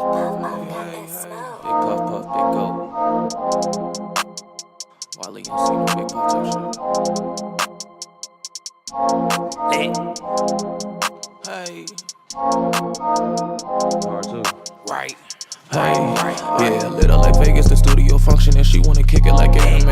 Big puff puff, big go. Wally ain't seen no big puff type shit. Hey. Part two. Right. Hey, yeah, lit up like Vegas, the studio function, and she wanna kick it like anime.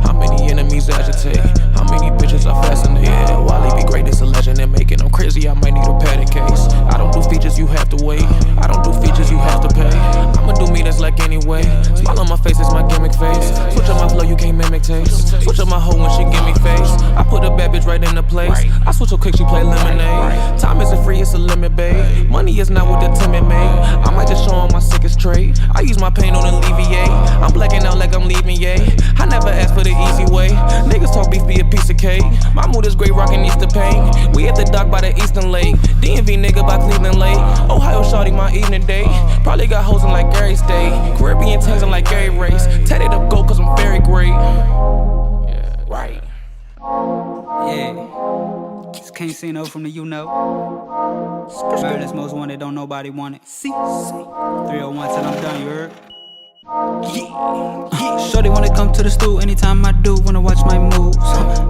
How many enemies agitate? How many bitches I fascinate? Yeah, Wally be great, it's a legend, and making them crazy, I might need a padded case. I don't do features, you have to wait. I don't do features, you have to pay. I'ma do me that's like anyway. Smile on my face is my gimmick face. Switch up my flow, you can't mimic taste. Switch up my hoe when she give me face. I put a bad bitch right into place. I switch her quick, she play lemonade. Time isn't free, it's a limit, babe. Money is not what the timid made. I might just show 'em my sickest trait. I use my pain on alleviate. I'm blacking out like I'm leaving, yay. I never asked for the easy way. Niggas talk beef be a piece of cake. My mood is great, rockin' Easter paint. We at the dock by the Eastern Lake. DMV nigga by Cleveland Lake. Ohio shawty, my evening date. Probably got hoes in like Gary State. Caribbean tanks in like Gary Race. Tatted up gold cause I'm very great. Yeah, right. Yeah. Just can't say no from the you know. America's most wanted, don't nobody want it. See? 301 till I'm done, you heard? Sure they wanna come to the stool anytime I do, wanna watch my moves.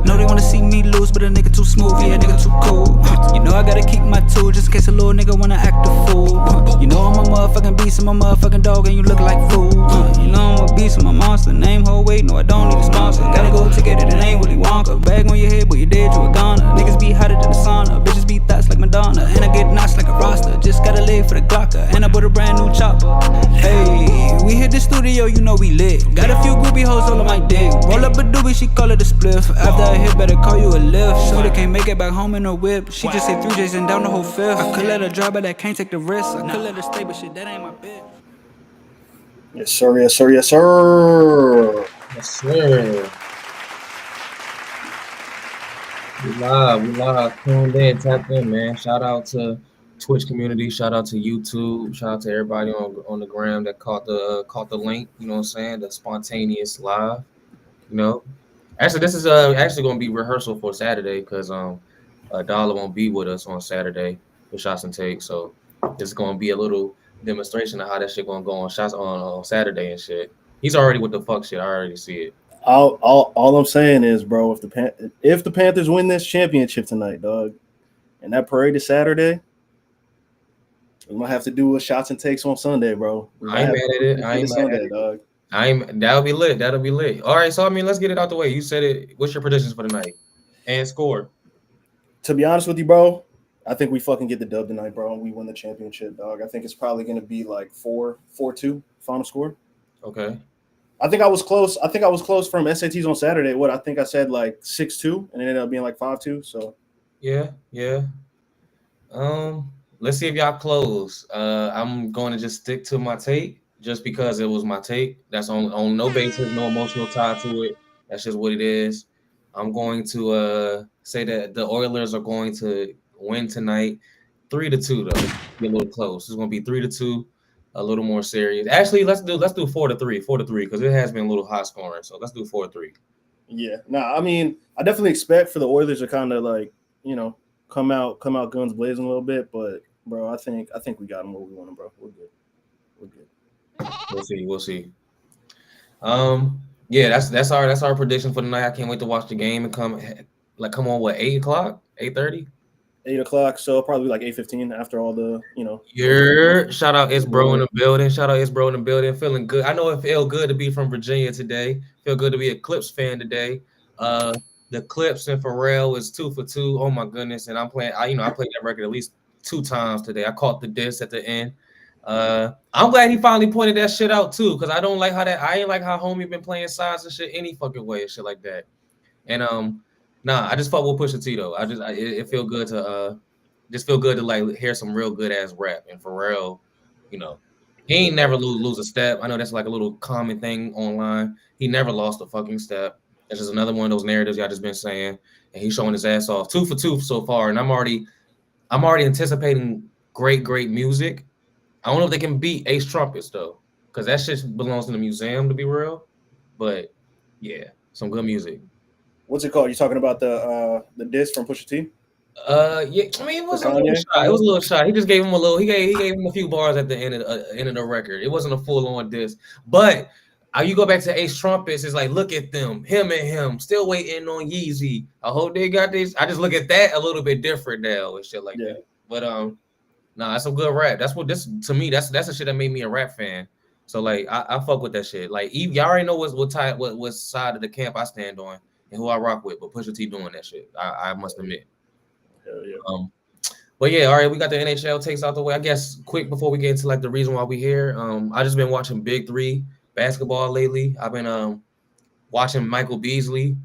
Know they wanna see me lose, but a nigga too smooth, yeah, nigga too cool. You know I gotta keep my tool just in case a little nigga wanna act a fool. You know I'm a motherfucking beast, I'm a motherfucking dog, and you look like food. You know I'm a beast, I'm a monster, name whole weight, no I don't need a sponsor. Gotta go together, it ain't Willy Wonka. Bag on your head, but you dead, you a goner. Niggas be hotter than the sauna, bitches be thoughts like Madonna. And I get notched like a roster, just got a leg for the Glocker. And I bought a brand new chopper. Hey, we hit the studio, you know we lit. Got a few groupie hoes all on my dick. Roll up a doobie, she call it a spliff. After I hit, better call you a lift. Shorty can't make it back home in a whip. She just hit 3 J's and down the whole fifth. I could let her drive, but I can't take the risk. I could let her stay, but shit, that ain't my bitch. Yes, sir. Yes, sir. Yes, sir. Yes, sir. We live, tuned in, tapped in, man. Shout out to Twitch community, shout out to YouTube, shout out to everybody on the gram that caught the link, you know what I'm saying? The spontaneous live, you know. Actually, this is actually gonna be rehearsal for Saturday because Dollar won't be with us on Saturday for shots and takes. So this is gonna be a little demonstration of how that shit gonna go on shots on Saturday and shit. He's already with the fuck shit. I already see it. All I'm saying is, bro, if the Panthers win this championship tonight, dog, and that parade is Saturday, we're gonna have to do a shots and takes on Sunday, bro. I ain't mad at it. I ain't mad at it, dog. That'll be lit. That'll be lit. All right, so I mean, let's get it out the way. You said it. What's your predictions for tonight? And score. To be honest with you, bro, I think we fucking get the dub tonight, bro, and we win the championship, dog. I think it's probably gonna be like 4-2 final score. Okay. I think I was close. From SATs on Saturday. I think I said like 6-2, and it ended up being like 5-2. So yeah. Let's see if y'all close. I'm going to just stick to my take just because it was my take. That's on no basis, no emotional tie to it. That's just what it is. I'm going to say that the Oilers are going to win tonight, 3-2 though. Be a little close. It's going to be 3-2. A little more serious. Actually, let's do 4-3, 4-3 because it has been a little high scoring. So let's do 4-3. Yeah. I mean, I definitely expect for the Oilers to kind of like, you know, come out guns blazing a little bit, but bro, I think we got them where we want them, bro. We're good. We'll see. Yeah, that's our prediction for tonight. I can't wait to watch the game and come on. What 8:00, 8:30? 8:00, so probably like 8:15 after all the, you know. Shout out It's Bro in the building. Feeling good. I know it felt good to be from Virginia today. Feel good to be a Clips fan today. The Clips and Pharrell is 2 for 2. Oh my goodness. And I played that record at least 2 times today. I caught the diss at the end. I'm glad he finally pointed that shit out too, because I ain't like how homie been playing sides and shit any fucking way and shit like that. And I just fuck with Pusha T though. It feel good to like hear some real good ass rap. And Pharrell, you know, he ain't never lose a step. I know that's like a little common thing online. He never lost a fucking step. That's just another one of those narratives y'all just been saying. And he's showing his ass off 2 for 2 so far. And I'm already anticipating great music. I don't know if they can beat Ace Trumpets though, because that shit belongs in the museum to be real. But yeah, some good music. What's it called? You talking about the disc from Pusha T? Yeah, I mean, it was For a little Kanye? shot. It was a little shot. He just gave him a little. He gave him a few bars at the end of the record. It wasn't a full on diss, but you go back to Ace Trumpets. It's like, look at them, him and him, still waiting on Yeezy. I hope they got this. I just look at that a little bit different now and shit like Yeah. that. But nah, that's some good rap. That's what this to me. That's the shit that made me a rap fan. So like, I fuck with that shit. Like, y'all already know what side of the camp I stand on and who I rock with. But Pusha T doing that shit. I must admit. Hell yeah. But yeah, all right, we got the NHL takes out the way. I guess quick before we get into like the reason why we here. I just been watching Big Three basketball lately. I've been watching Michael Beasley,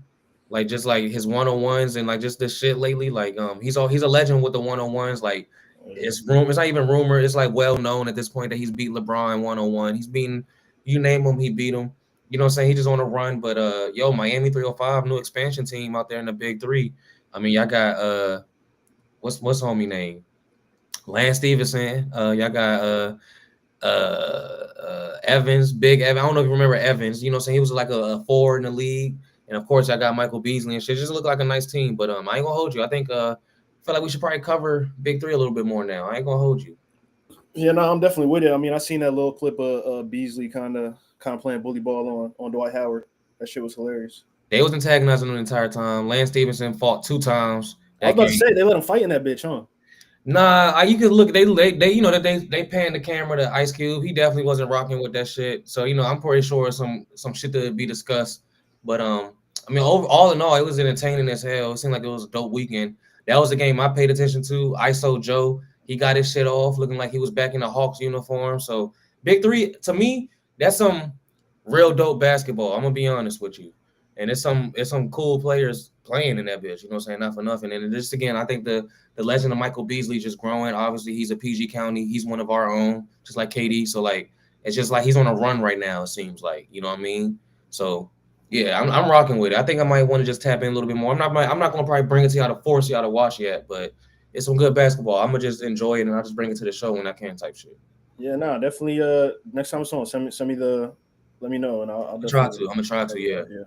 like just like his 1-on-ones and like just this shit lately. Like he's a legend with the 1-on-ones. Like it's not even rumor. It's like well known at this point that he's beat LeBron 1-on-1. He's beaten you name him, he beat him. You know what I'm saying? He just on a run. But Miami 305, new expansion team out there in the Big Three. I mean, y'all got what's homie name? Lance Stevenson. Y'all got Evans, Big Evan. I don't know if you remember Evans. You know what I'm saying? He was like a forward in the league. And of course, I got Michael Beasley and shit. Just look like a nice team. But I ain't gonna hold you. I think I feel like we should probably cover Big Three a little bit more now. I ain't gonna hold you. Yeah, no, I'm definitely with it. I mean, I seen that little clip of Beasley kind of playing bully ball on Dwight Howard. That shit was hilarious. They was antagonizing him the entire time. Lance Stevenson fought 2 times. I was about to say they let him fight in that bitch, huh? Nah, you could look. They you know that they panned the camera to Ice Cube. He definitely wasn't rocking with that shit. So I'm pretty sure some shit to be discussed. But I mean, all in all, it was entertaining as hell. It seemed like it was a dope weekend. That was the game I paid attention to. ISO Joe, he got his shit off, looking like he was back in the Hawks uniform. So Big Three to me, that's some real dope basketball. I'm gonna be honest with you. And it's some cool players playing in that bitch. You know what I'm saying? Not for nothing. And just again, I think the legend of Michael Beasley just growing. Obviously, he's a PG County. He's one of our own, just like KD. So like, it's just like he's on a run right now. It seems like, you know what I mean. So yeah, I'm rocking with it. I think I might want to just tap in a little bit more. I'm not gonna probably bring it to y'all to force y'all to watch yet, but it's some good basketball. I'm gonna just enjoy it and I'll just bring it to the show when I can, type shit. Yeah, no, definitely. Next time it's on, send me let me know and I'll try to. I'm gonna try to. Yeah. Yeah.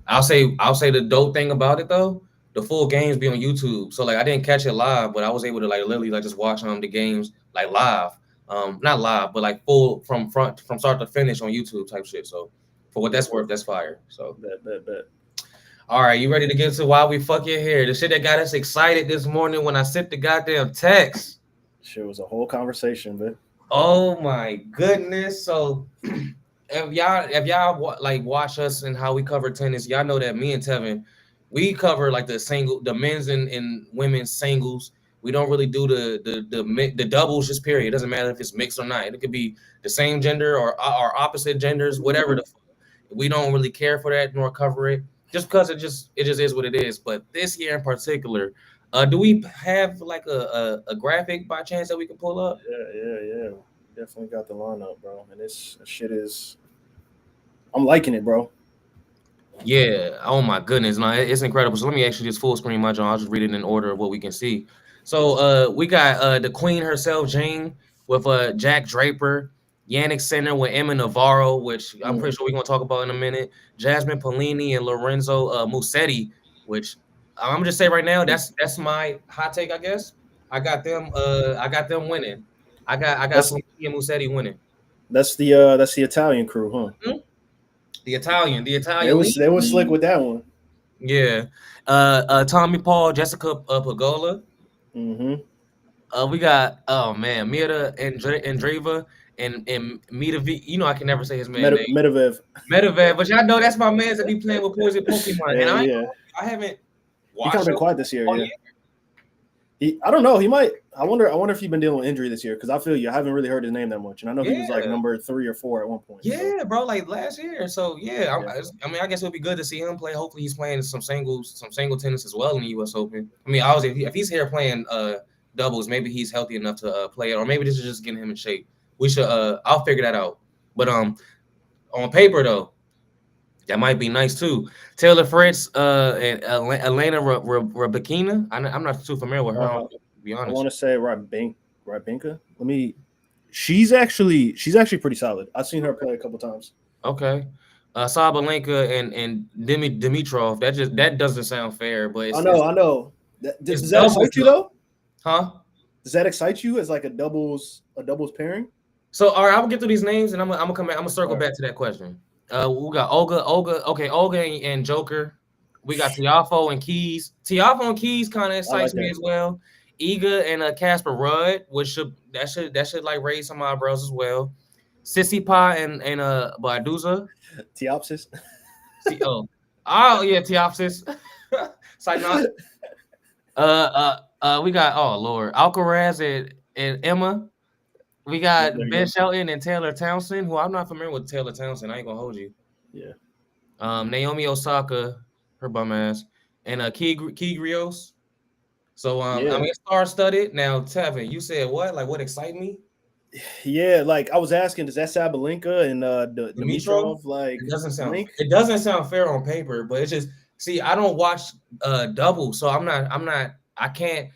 I'll say the dope thing about it though, the full games be on YouTube. So like I didn't catch it live, but I was able to like literally like just watch the games like live. Not live, but like full from start to finish on YouTube type shit. So for what that's worth, that's fire. So bet. All right, you ready to get to why we fucking here? The shit that got us excited this morning when I sent the goddamn text. Shit was a whole conversation, man. Oh my goodness. So if y'all like watch us and how we cover tennis, y'all know that me and Tevin, we cover like the men's and women's singles. We don't really do the doubles, just period. It doesn't matter if it's mixed or not. It could be the same gender or opposite genders, whatever. We don't really care for that nor cover it, just because it just is what it is. But this year in particular, do we have like a graphic by chance that we can pull up? Yeah. Definitely got the lineup, bro. And this shit is, I'm liking it, bro. Yeah. Oh my goodness. No, it's incredible. So let me actually just full screen my John. I'll just read it in order of what we can see. So we got the queen herself, Jane, with Jack Draper, Yannick Sinner with Emma Navarro, which I'm pretty sure we're gonna talk about in a minute. Jasmine Polini and Lorenzo Musetti, which I'm gonna just say right now, that's my hot take, I guess. I got them winning. I got Polini and Musetti winning. That's the Italian crew, huh? Mm-hmm. The Italian. They was slick with that one. Yeah. Tommy Paul, Jessica Pagola. Mm-hmm. We got Mira Andreeva and Mita V. You know I can never say his name. Medvedev, but y'all know that's my man that be playing with Poison Pokemon. Yeah, and I haven't watched. He kind of been quiet this year. Oh, yeah. I don't know. He might. I wonder if he's been dealing with injury this year because I feel I haven't really heard his name that much, and I know he was like number 3 or 4 at one point. Yeah, so. Bro, like last year. So I mean, I guess it would be good to see him play. Hopefully, he's playing some single tennis as well in the U.S. Open. I mean, obviously, if he's here playing doubles, maybe he's healthy enough to play it, or maybe this is just getting him in shape. We should. I'll figure that out. But on paper though, that might be nice too. Taylor Fritz and Elena Rybakina. I'm not too familiar with her. To be honest, I want to say Rybinka. She's actually pretty solid. I've seen her play a couple times. Okay. Sabalenka and Dimitrov. That doesn't sound fair, but I know. Does that excite you though? Huh? Does that excite you as like a doubles pairing? So all right, I will get through these names and I'm gonna come back. I'm gonna circle All right. back to that question. We got Olga. Okay, Olga and Joker. We got Tiafo and Keys. Tiafo and Keys kind of excites me as well. Iga and Casper Rudd, which should like raise some eyebrows as well. Sissy Pie and Baduza. Teopsis. Oh yeah, Teopsis. Sinot. We got Lord Alcaraz and Emma. We got Ben Shelton and Taylor Townsend, who I'm not familiar with Taylor Townsend. I ain't gonna hold you. Yeah. Naomi Osaka, her bum ass, and Key Grios. So I mean, it's star-studded. Now, Tevin, you said what? Like, what excite me? Yeah, like I was asking, does that Sabalenka and Dimitrov like it doesn't sound fair on paper, but it's just I don't watch double, so I can't.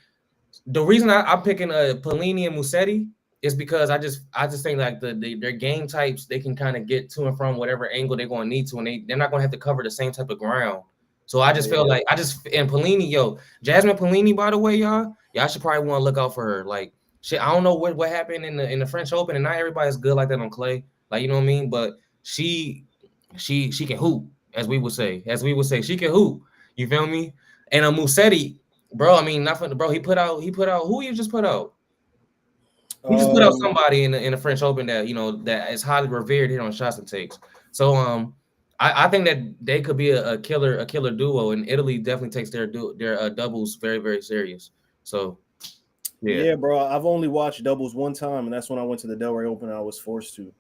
The reason I'm picking Polini and Musetti is because I just think like their game types, they can kind of get to and from whatever angle they're going to need to, and they're not going to have to cover the same type of ground. So I just feel like and Polini, Jasmine Polini, by the way, y'all should probably want to look out for her. Like shit, I don't know what happened in the French Open, and not everybody's good like that on clay. Like, you know what I mean? But she can hoop, as we would say. She can hoop. You feel me? And Musetti, bro, I mean, not for bro. He put out who you just put out. He just put out somebody in the French Open that that is highly revered here on Shots and Takes. So I think that they could be a killer duo, and Italy definitely takes their doubles very, very serious. So yeah, bro. I've only watched doubles one time, and that's when I went to the Delray Open. I was forced to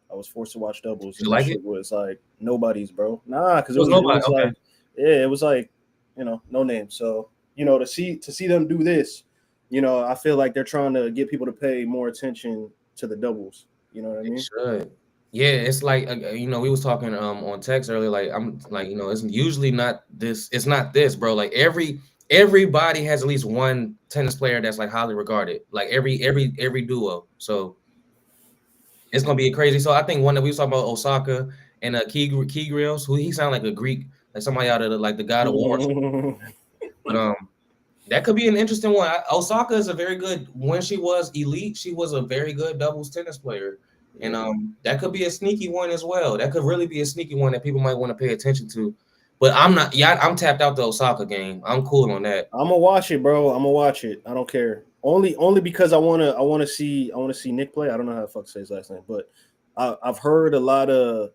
watch doubles. You like it? Was like nobody's, bro. Nah, because it was nobody. Like, it was like no name. So to see them do this, I feel like they're trying to get people to pay more attention to the doubles. You know what I mean? It should. Yeah, it's like we was talking on text earlier. Like I'm like it's usually not this. It's not this, bro. Like everybody has at least one tennis player that's like highly regarded. Like every duo. So it's gonna be crazy. So I think one that we was talking about Osaka and Key Grills, who he sound like a Greek, like somebody out of the God of War. But that could be an interesting one. Osaka is a very good. When she was elite, she was a very good doubles tennis player. And that could be a sneaky one as well. That could really be a sneaky one that people might want to pay attention to. But I'm not. Yeah, I'm tapped out the Osaka game. I'm cool on that. I'm gonna watch it, bro. I'm gonna watch it. I don't care. Only because I wanna see Nick play. I don't know how the fuck to say his last name, but I've heard a lot of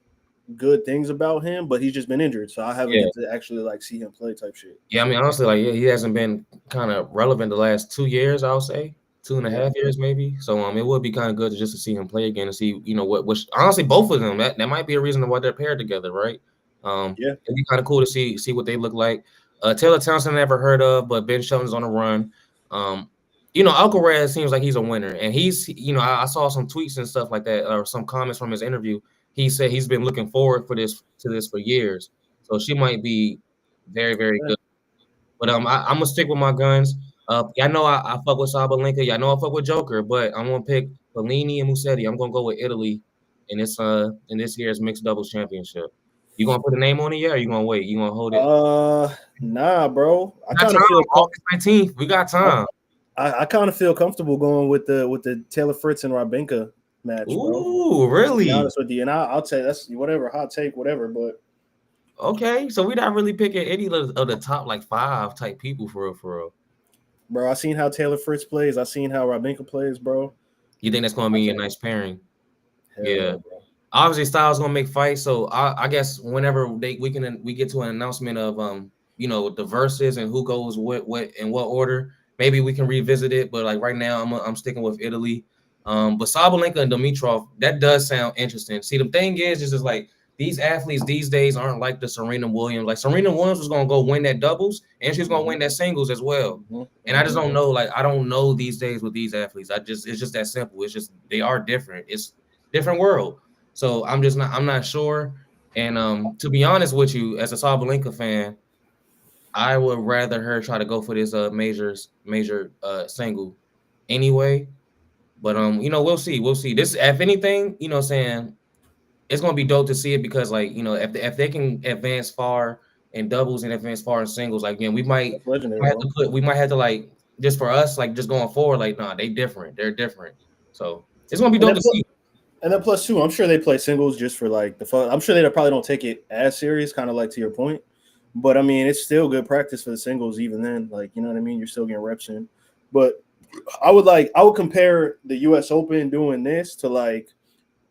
good things about him, but he's just been injured, so I haven't get to actually like see him play type shit. Yeah, I mean honestly, like he hasn't been kind of relevant the last 2 years. I'll say 2.5 years maybe. So it would be kind of good to see him play again and see what honestly both of them that might be a reason why they're paired together, right? It'd be kind of cool to see what they look like. Taylor Townsend I never heard of, but Ben Shelton's on the run. Alcaraz seems like he's a winner, and he's I saw some tweets and stuff like that or some comments from his interview. He said he's been looking forward to this for years. So she might be very, very good. But I'm gonna stick with my guns. I know I fuck with Sabalenka. I know I fuck with Joker, but I'm gonna pick Bellini and Musetti. I'm gonna go with Italy in this year's mixed doubles championship. You gonna put a name on it yet, or you gonna wait? You gonna hold it? Nah, bro. I kind of feel August 19th. We got time. I kind of feel comfortable going with the Taylor Fritz and Rabenka match. Ooh, really? To be honest with you, and I'll say that's whatever, hot take, whatever. But okay, so we're not really picking any of the top like 5 type people for real. Bro, I seen how Taylor Fritz plays. I seen how Rabenka plays, bro. You think that's gonna be a nice pairing? Yeah. Bro. Obviously, style's gonna make fights. So I guess whenever we get to an announcement of the verses and who goes what in what order, maybe we can revisit it. But like right now, I'm sticking with Italy. But Sabalenka and Dimitrov, that does sound interesting. See, the thing is just like these athletes these days aren't like the Serena Williams. Like Serena Williams was gonna go win that doubles, and she's gonna win that singles as well. And I just don't know. Like I don't know these days with these athletes. It's just that simple. It's just they are different. It's different world. So I'm not sure. And to be honest with you, as a Sabalenka fan, I would rather her try to go for this major single anyway. But we'll see. This, if anything, saying it's gonna be dope to see it because like if they can advance far in doubles, and if as far as singles, like again, we might That's legendary, have bro. to we might have to like just for us, like just going forward, like nah, they're different. So it's gonna be dope to see. And then plus two, I'm sure they play singles just for like the fun. I'm sure they probably don't take it as serious, kind of like to your point. But I mean, it's still good practice for the singles, even then. Like, you know what I mean? You're still getting reps in. But I would compare the US Open doing this to like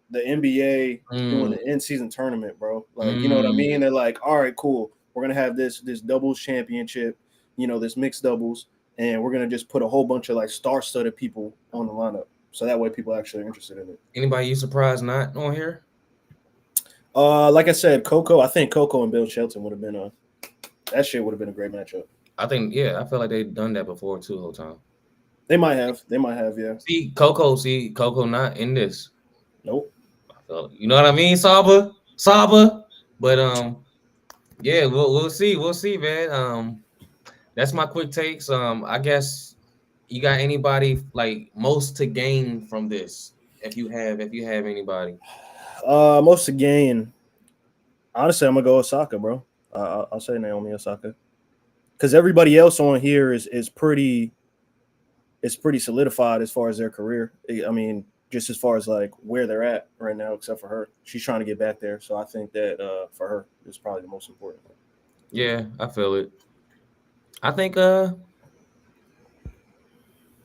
the NBA doing the in-season tournament, bro. Like, you know what I mean? They're like, all right, cool. We're gonna have this doubles championship, you know, this mixed doubles, and we're gonna just put a whole bunch of like star-studded people on the lineup. So that way people actually are interested in it. Anybody you surprised not on here? Like I said, I think Coco and Bill Shelton would have been that shit would have been a great matchup. I think, yeah, I feel like they've done that before too the whole time. They might have, yeah. See Coco not in this. Nope. You know what I mean, Saba? But yeah, we'll see, man. That's my quick takes. I guess you got anybody like most to gain from this? If you have anybody. Most to gain. Honestly, I'm gonna go Osaka, bro. I'll say Naomi Osaka, because everybody else on here is pretty solidified as far as their career. I mean, just as far as like where they're at right now, except for her. She's trying to get back there, so I think that for her is probably the most important. Yeah, I feel it. I think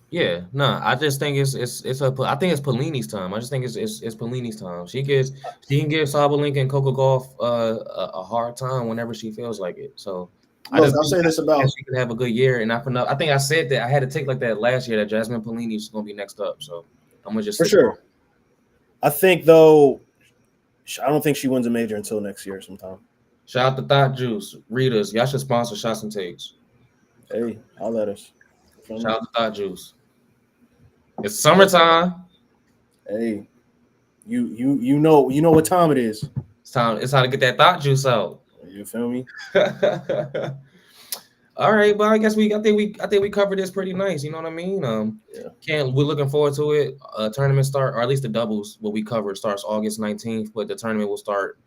yeah, no, I just think it's I think it's Pelini's time. I just think it's Pelini's time. She can give Sabalenka and Coco Gauff a hard time whenever she feels like it. So Look, I'll say this about she can have a good year, and I think I said that I had to take like that last year that Jasmine Pelini is going to be next up. So I'm gonna just for sure. I think though, I don't think she wins a major until next year sometime. Shout out to Thought Juice readers. Y'all should sponsor Shots and Takes. Hey, I'll let us. Shout out to Thought Juice. It's summertime. Hey, you know what time it is. It's time to get that thought juice out. You feel me? All right, but I think we covered this pretty nice. You know what I mean? We're looking forward to it. Tournament start, or at least the doubles what we covered starts August 19th, but the tournament will start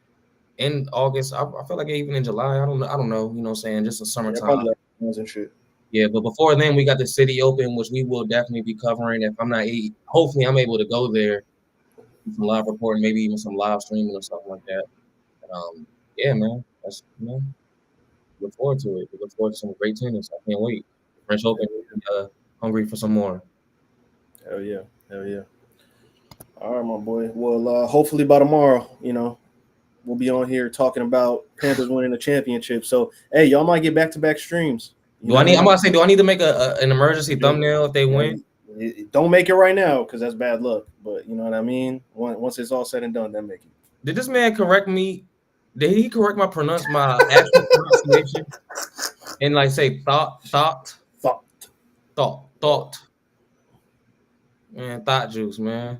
in August. I feel like even in July. I don't know. You know what I'm saying? Just in summertime. And shit. Yeah, but before then, we got the City Open, which we will definitely be covering. If I'm not, hopefully, I'm able to go there, some live reporting, maybe even some live streaming or something like that. Yeah, man, that's look forward to it. We look forward to some great tennis. I can't wait. French Open, hungry for some more. Hell yeah. All right, my boy. Well, hopefully by tomorrow, you know, we'll be on here talking about Panthers winning the championship. So, hey, y'all might get back-to-back streams. I'm about to say, do I need to make an emergency thumbnail if they win? Don't make it right now because that's bad luck. But you know what I mean? Once it's all said and done, then make it. Did this man correct me? Did he correct my actual pronunciation? And like say thought. Man, thought juice, man.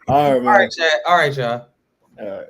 All right, man. All right, y'all. All right.